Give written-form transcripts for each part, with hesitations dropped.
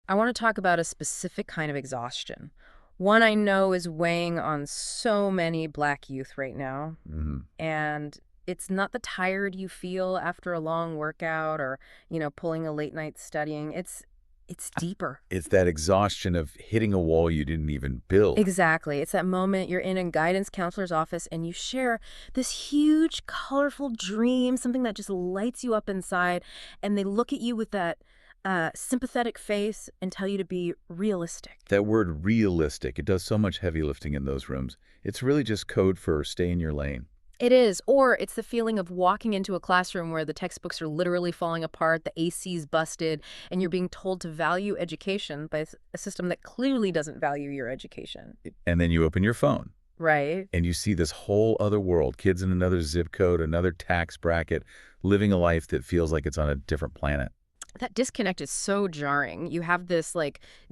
I want to talk about a specific kind of exhaustion. One I know is weighing on so many Black youth right now. Hmm. And it's not the tired you feel after a long workout or, pulling a late night studying. It's deeper. It's that exhaustion of hitting a wall you didn't even build. Exactly. It's that moment you're in a guidance counselor's office and you share this huge, colorful dream, something that just lights you up inside, and they look at you with that sympathetic face and tell you to be realistic. That word realistic, it does so much heavy lifting in those rooms. It's really just code for stay in your lane. It is. Or it's the feeling of walking into a classroom where the textbooks are literally falling apart, the AC's busted, and you're being told to value education by a system that clearly doesn't value your education. And then you open your phone Right? and you see this whole other world, kids in another zip code, another tax bracket, living a life that feels like it's on a different planet. That disconnect is so jarring. You have this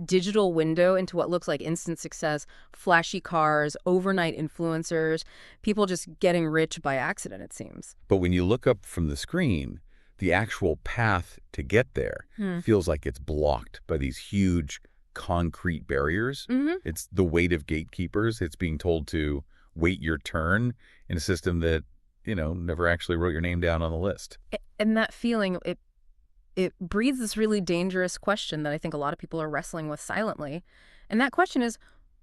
digital window into what looks like instant success, flashy cars, overnight influencers, people just getting rich by accident, it seems. But when you look up from the screen, the actual path to get there Hmm. feels like it's blocked by these huge concrete barriers. Mm-hmm. It's the weight of gatekeepers. It's being told to wait your turn in a system that, never actually wrote your name down on the list. And that feeling, it breeds this really dangerous question that I think a lot of people are wrestling with silently. And that question is,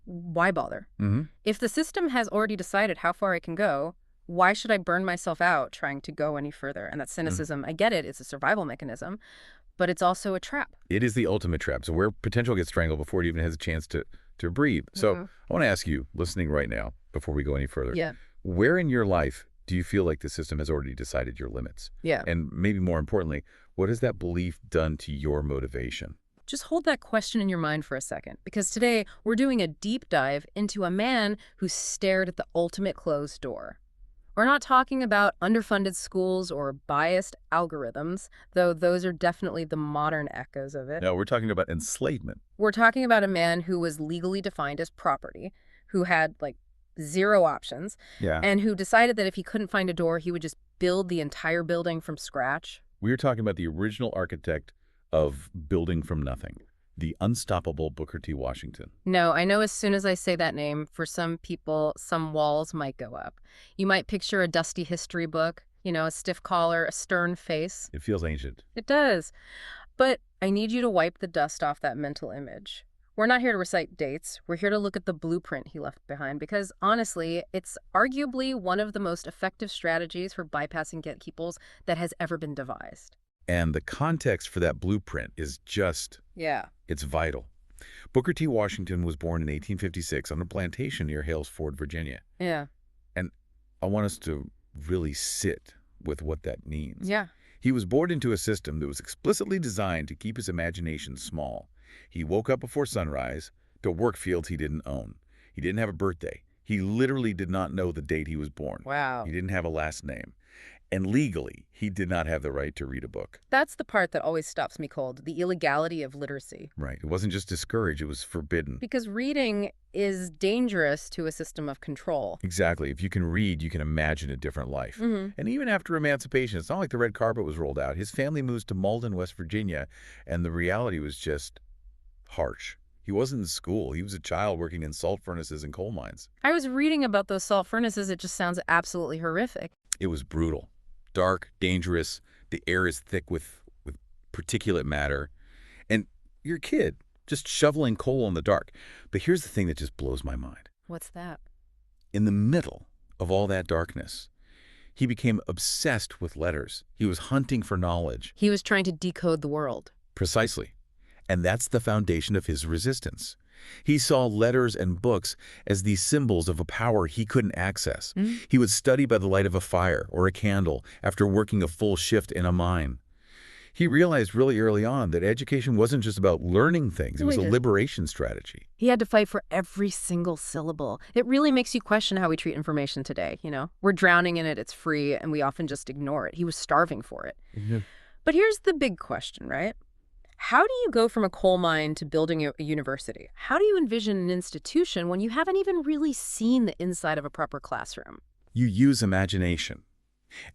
why bother? Hmm. If the system has already decided how far it can go, why should I burn myself out trying to go any further? And that cynicism, I get it, it's a survival mechanism, but it's also a trap. It is the ultimate trap. So where potential gets strangled before it even has a chance to breathe. So Mhm. I want to ask you, listening right now, before we go any further, Yeah. where in your life do you feel like the system has already decided your limits? Yeah. And maybe more importantly, what has that belief done to your motivation? Just hold that question in your mind for a second, because today we're doing a deep dive into a man who stared at the ultimate closed door. We're not talking about underfunded schools or biased algorithms, though those are definitely the modern echoes of it. No, we're talking about enslavement. We're talking about a man who was legally defined as property, who had zero options, Yeah. and who decided that if he couldn't find a door, he would just build the entire building from scratch. We're talking about the original architect of building from nothing, the unstoppable Booker T. Washington. No, I know as soon as I say that name, for some people, some walls might go up. You might picture a dusty history book, a stiff collar, a stern face. It feels ancient. It does. But I need you to wipe the dust off that mental image. We're not here to recite dates. We're here to look at the blueprint he left behind because, honestly, it's arguably one of the most effective strategies for bypassing gatekeepers that has ever been devised. And the context for that blueprint is Yeah. it's vital. Booker T. Washington was born in 1856 on a plantation near Hales Ford, Virginia. Yeah. And I want us to really sit with what that means. Yeah. He was born into a system that was explicitly designed to keep his imagination small. He woke up before sunrise to work fields he didn't own. He didn't have a birthday. He literally did not know the date he was born. Wow. He didn't have a last name. And legally, he did not have the right to read a book. That's the part that always stops me cold, the illegality of literacy. Right. It wasn't just discouraged, it was forbidden. Because reading is dangerous to a system of control. Exactly. If you can read, you can imagine a different life. Hmm. And even after emancipation, it's not like the red carpet was rolled out. His family moves to Malden, West Virginia, and the reality was just harsh. He wasn't in school. He was a child working in salt furnaces and coal mines. I was reading about those salt furnaces. It just sounds absolutely horrific. It was brutal, dark, dangerous. The air is thick with particulate matter. And you're a kid, just shoveling coal in the dark. But here's the thing that just blows my mind. What's that? In the middle of all that darkness, he became obsessed with letters. He was hunting for knowledge. He was trying to decode the world. Precisely. And that's the foundation of his resistance. He saw letters and books as these symbols of a power he couldn't access. He would study by the light of a fire or a candle after working a full shift in a mine. He realized really early on that education wasn't just about learning things. It was a liberation strategy. He had to fight for every single syllable. It really makes you question how we treat information today, We're drowning in it, it's free, and we often just ignore it. He was starving for it. But here's the big question, right? How do you go from a coal mine to building a university? How do you envision an institution when you haven't even really seen the inside of a proper classroom? You use imagination.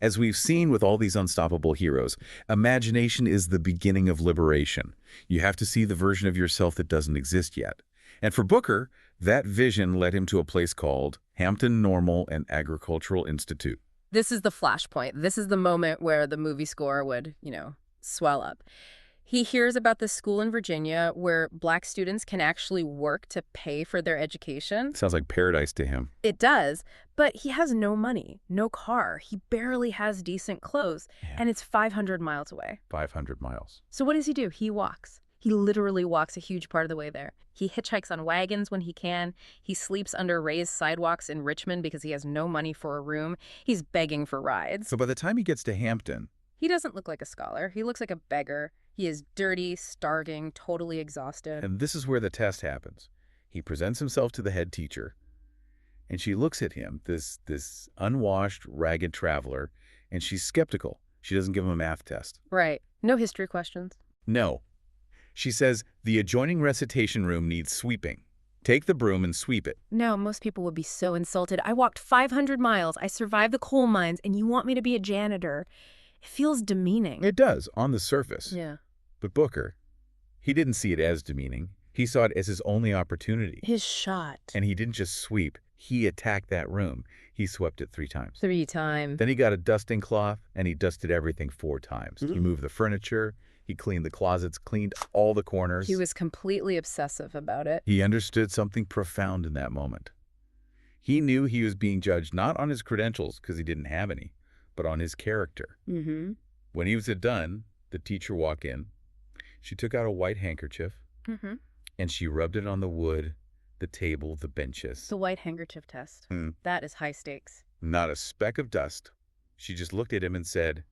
As we've seen with all these unstoppable heroes, imagination is the beginning of liberation. You have to see the version of yourself that doesn't exist yet. And for Booker, that vision led him to a place called Hampton Normal and Agricultural Institute. This is the flashpoint. This is the moment where the movie score would, swell up. He hears about this school in Virginia where Black students can actually work to pay for their education. Sounds like paradise to him. It does, but he has no money, no car. He barely has decent clothes, and it's 500 miles away. 500 miles. So what does he do? He walks. He literally walks a huge part of the way there. He hitchhikes on wagons when he can. He sleeps under raised sidewalks in Richmond because he has no money for a room. He's begging for rides. So by the time he gets to Hampton, he doesn't look like a scholar. He looks like a beggar. He is dirty, starving, totally exhausted. and this is where the test happens. He presents himself to the head teacher, and she looks at him, this unwashed, ragged traveler, and she's skeptical. She doesn't give him a math test. Right. No history questions. No. She says, the adjoining recitation room needs sweeping. Take the broom and sweep it. No, most people would be so insulted. I walked 500 miles. I survived the coal mines, and you want me to be a janitor. It feels demeaning. It does, on the surface. Yeah. But Booker, he didn't see it as demeaning. He saw it as his only opportunity. His shot. And he didn't just sweep. He attacked that room. He swept it 3 times. 3 times. Then he got a dusting cloth, and he dusted everything 4 times. He moved the furniture. He cleaned the closets, cleaned all the corners. He was completely obsessive about it. He understood something profound in that moment. He knew he was being judged not on his credentials, because he didn't have any, but on his character. Mm-hmm. When he was done, the teacher walked in. She took out a white handkerchief, Mm-hmm. and she rubbed it on the wood, the table, the benches. The white handkerchief test. That is high stakes. Not a speck of dust. She just looked at him and said,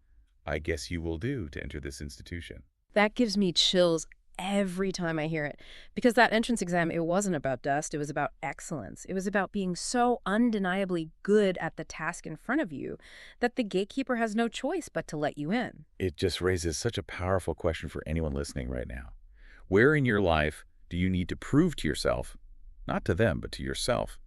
I guess you will do to enter this institution. That gives me chills every time I hear it. Because that entrance exam, it wasn't about dust. It was about excellence. It was about being so undeniably good at the task in front of you that the gatekeeper has no choice but to let you in. It just raises such a powerful question for anyone listening right now. Where in your life do you need to prove to yourself, not to them, but to yourself,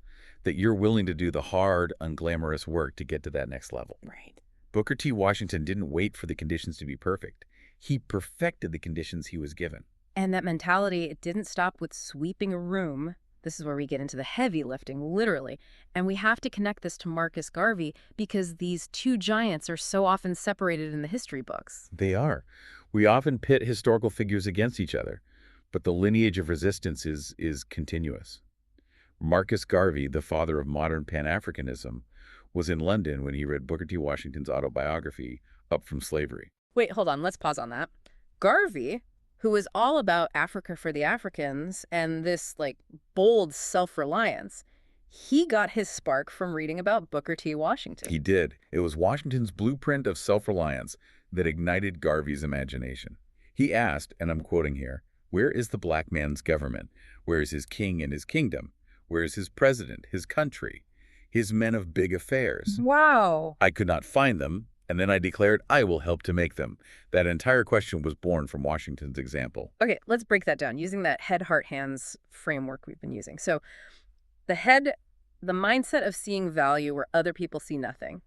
that you're willing to do the hard, unglamorous work to get to that next level? Right. Booker T. Washington didn't wait for the conditions to be perfect. He perfected the conditions he was given. And that mentality, it didn't stop with sweeping a room. This is where we get into the heavy lifting, literally. And we have to connect this to Marcus Garvey because these 2 giants are so often separated in the history books. They are. We often pit historical figures against each other, but the lineage of resistance is continuous. Marcus Garvey, the father of modern Pan-Africanism, was in London when he read Booker T. Washington's autobiography, Up from Slavery. Wait, hold on. Let's pause on that. Garvey, who was all about Africa for the Africans and this, bold self-reliance, he got his spark from reading about Booker T. Washington. He did. It was Washington's blueprint of self-reliance that ignited Garvey's imagination. He asked, and I'm quoting here, where is the black man's government? Where is his king and his kingdom? Where is his president, his country, his men of big affairs? Wow. I could not find them, and then I declared I will help to make them. That entire question was born from Washington's example. Okay, let's break that down using that head, heart, hands framework we've been using. So the head, the mindset of seeing value where other people see nothing.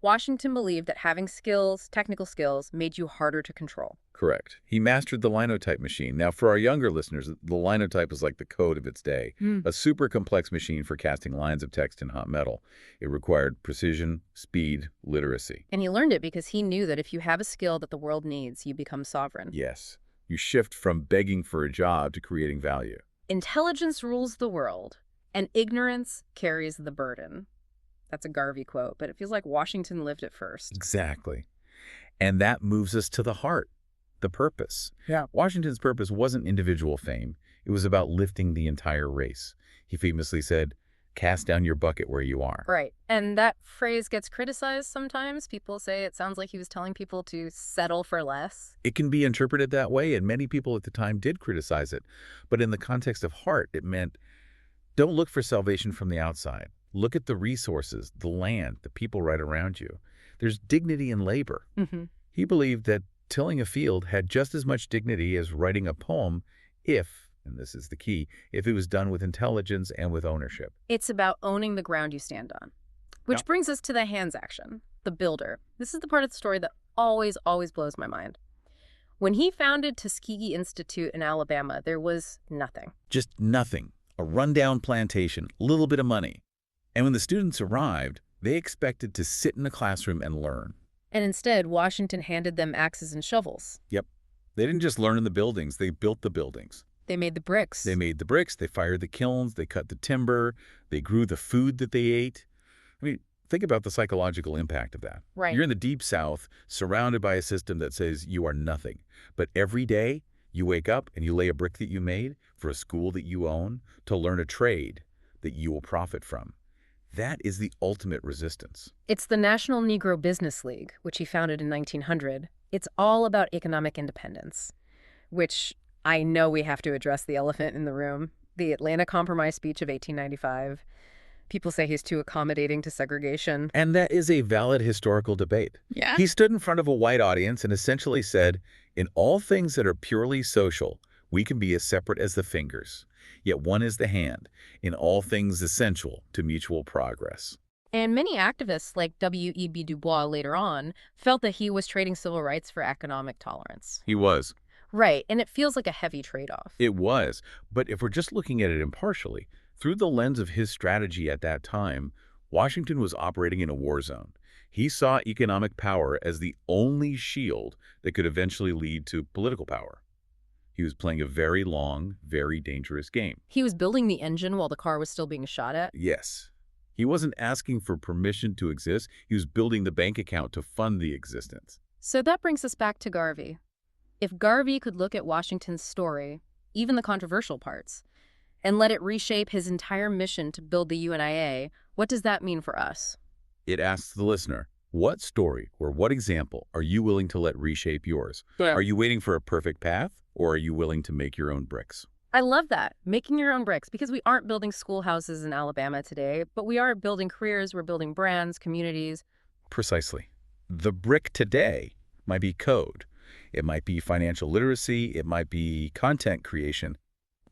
Washington believed that having skills, technical skills, made you harder to control. Correct. He mastered the linotype machine. Now, for our younger listeners, the linotype was like the code of its day, a super complex machine for casting lines of text in hot metal. It required precision, speed, literacy. And he learned it because he knew that if you have a skill that the world needs, you become sovereign. Yes. You shift from begging for a job to creating value. Intelligence rules the world, and ignorance carries the burden. That's a Garvey quote, but it feels like Washington lived it first. Exactly. And that moves us to the heart, the purpose. Yeah. Washington's purpose wasn't individual fame. It was about lifting the entire race. He famously said, cast down your bucket where you are. Right. And that phrase gets criticized sometimes. People say it sounds like he was telling people to settle for less. It can be interpreted that way, and many people at the time did criticize it. But in the context of heart, it meant, don't look for salvation from the outside. Look at the resources, the land, the people right around you. There's dignity in labor. He believed that tilling a field had just as much dignity as writing a poem if, and this is the key, if it was done with intelligence and with ownership. It's about owning the ground you stand on. Which brings us to the hands action. the builder. This is the part of the story that always, always blows my mind. When he founded Tuskegee Institute in Alabama, there was nothing. Just nothing. A rundown plantation, a little bit of money. And when the students arrived, they expected to sit in a classroom and learn. And instead, Washington handed them axes and shovels. Yep. They didn't just learn in the buildings, they built the buildings. They made the bricks. They made the bricks, they fired the kilns, they cut the timber, they grew the food that they ate. I mean, think about the psychological impact of that. Right. You're in the Deep South, surrounded by a system that says you are nothing. But every day, you wake up and you lay a brick that you made for a school that you own to learn a trade that you will profit from. That is the ultimate resistance. It's the National Negro Business League, which he founded in 1900. It's all about economic independence, which I know we have to address the elephant in the room, the Atlanta Compromise speech of 1895. People say he's too accommodating to segregation. And that is a valid historical debate. Yeah? He stood in front of a white audience and essentially said, in all things that are purely social, we can be as separate as the fingers, yet one is the hand, in all things essential to mutual progress. And many activists like W.E.B. Du Bois later on felt that he was trading civil rights for economic tolerance. He was. Right, and it feels like a heavy trade-off. It was. But if we're just looking at it impartially, through the lens of his strategy at that time, Washington was operating in a war zone. He saw economic power as the only shield that could eventually lead to political power. He was playing a very long, very dangerous game. He was building the engine while the car was still being shot at. Yes. He wasn't asking for permission to exist. He was building the bank account to fund the existence. So that brings us back to Garvey. If Garvey could look at Washington's story, even the controversial parts, and let it reshape his entire mission to build the UNIA, what does that mean for us? It asks the listener, what story or what example are you willing to let reshape yours? Are you waiting for a perfect path, or are you willing to make your own bricks? I love that, making your own bricks, because we aren't building schoolhouses in Alabama today, but we are building careers, we're building brands, communities. Precisely. The brick today might be code. It might be financial literacy. It might be content creation.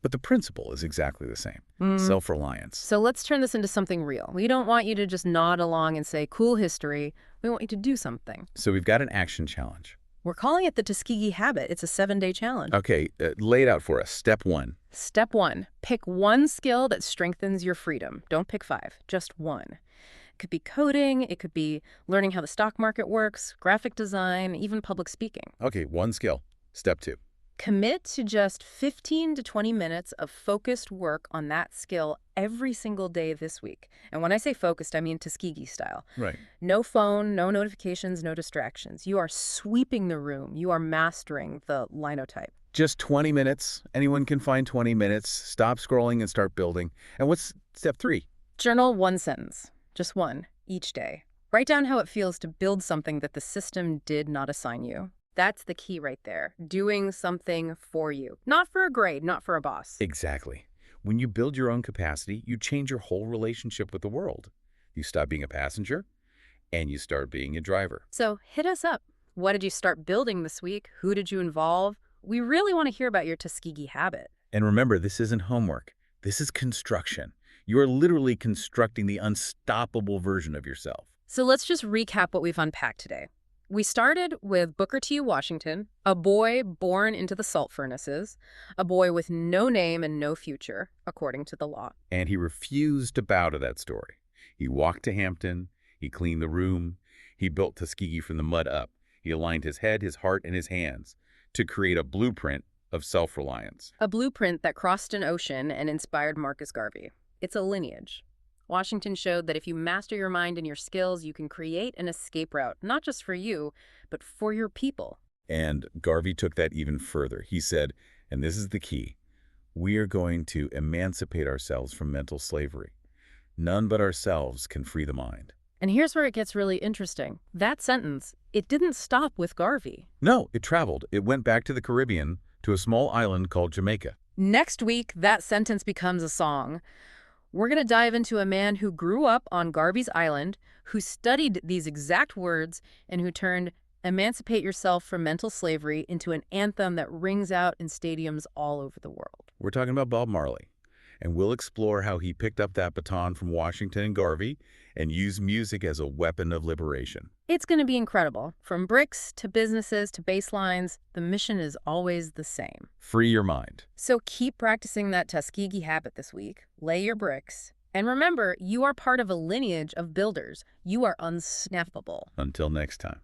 But the principle is exactly the same. Self-reliance. So let's turn this into something real. We don't want you to just nod along and say, cool history. We want you to do something. So we've got an action challenge. We're calling it the Tuskegee Habit. It's a 7-day challenge. Okay, lay it out for us. Step 1. Step 1, pick one skill that strengthens your freedom. Don't pick 5, just one. It could be coding, it could be learning how the stock market works, graphic design, even public speaking. Okay, one skill. Step 2. Commit to just 15 to 20 minutes of focused work on that skill every single day this week. And when I say focused, I mean Tuskegee style. Right. No phone, no notifications, no distractions. You are sweeping the room. You are mastering the linotype. Just 20 minutes. Anyone can find 20 minutes. Stop scrolling and start building. And what's step 3? Journal one sentence, just one, each day. Write down how it feels to build something that the system did not assign you. That's the key right there. Doing something for you. Not for a grade, not for a boss. Exactly. When you build your own capacity, you change your whole relationship with the world. You stop being a passenger, and you start being a driver. So hit us up. What did you start building this week? Who did you involve? We really want to hear about your Tuskegee habit. And remember, this isn't homework. This is construction. You are literally constructing the unstoppable version of yourself. So let's just recap what we've unpacked today. We started with Booker T. Washington, a boy born into the salt furnaces, a boy with no name and no future, according to the law. And he refused to bow to that story. He walked to Hampton. He cleaned the room. He built Tuskegee from the mud up. He aligned his head, his heart, and his hands to create a blueprint of self-reliance. A blueprint that crossed an ocean and inspired Marcus Garvey. It's a lineage. Washington showed that if you master your mind and your skills, you can create an escape route, not just for you, but for your people. And Garvey took that even further. He said, and this is the key, we are going to emancipate ourselves from mental slavery. None but ourselves can free the mind. And here's where it gets really interesting. That sentence, it didn't stop with Garvey. No, it traveled. It went back to the Caribbean, to a small island called Jamaica. Next week, that sentence becomes a song. We're going to dive into a man who grew up on Garvey's Island, who studied these exact words, and who turned "Emancipate Yourself from Mental Slavery" into an anthem that rings out in stadiums all over the world. We're talking about Bob Marley. and we'll explore how he picked up that baton from Washington and Garvey and used music as a weapon of liberation. It's going to be incredible. From bricks to businesses to baselines, the mission is always the same. Free your mind. So keep practicing that Tuskegee habit this week. Lay your bricks. And remember, you are part of a lineage of builders. You are unsnappable. Until next time.